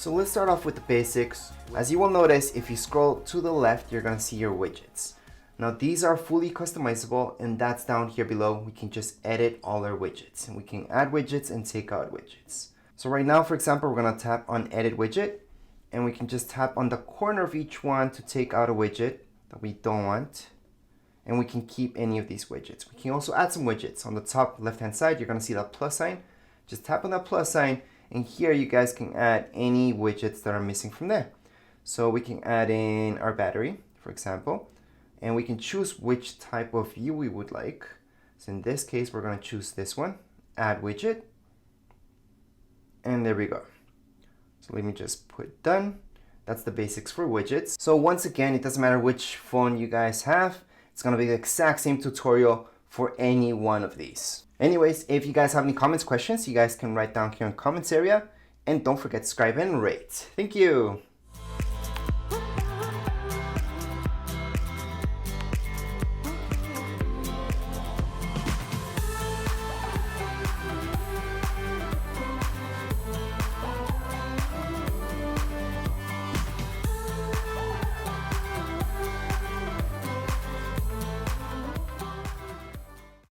So let's start off with the basics. As you will notice, if you scroll to the left, you're gonna see your widgets. Now these are fully customizable, and that's down here below. We can just edit all our widgets, and we can add widgets and take out widgets. So right now, for example, we're gonna tap on edit widget, and we can just tap on the corner of each one to take out a widget that we don't want. And we can keep any of these widgets. We can also add some widgets. On the top left-hand side, you're gonna see that plus sign. Just tap on that plus sign, and here you guys can add any widgets that are missing from there. So we can add in our battery, for example, and we can choose which type of view we would like. So in this case, we're gonna choose this one, add widget, and there we go. So let me just put done. That's the basics for widgets. So once again, it doesn't matter which phone you guys have, it's gonna be the exact same tutorial for any one of these. Anyways, if you guys have any comments, questions, you guys can write down here in the comments area. And don't forget to subscribe and rate. Thank you.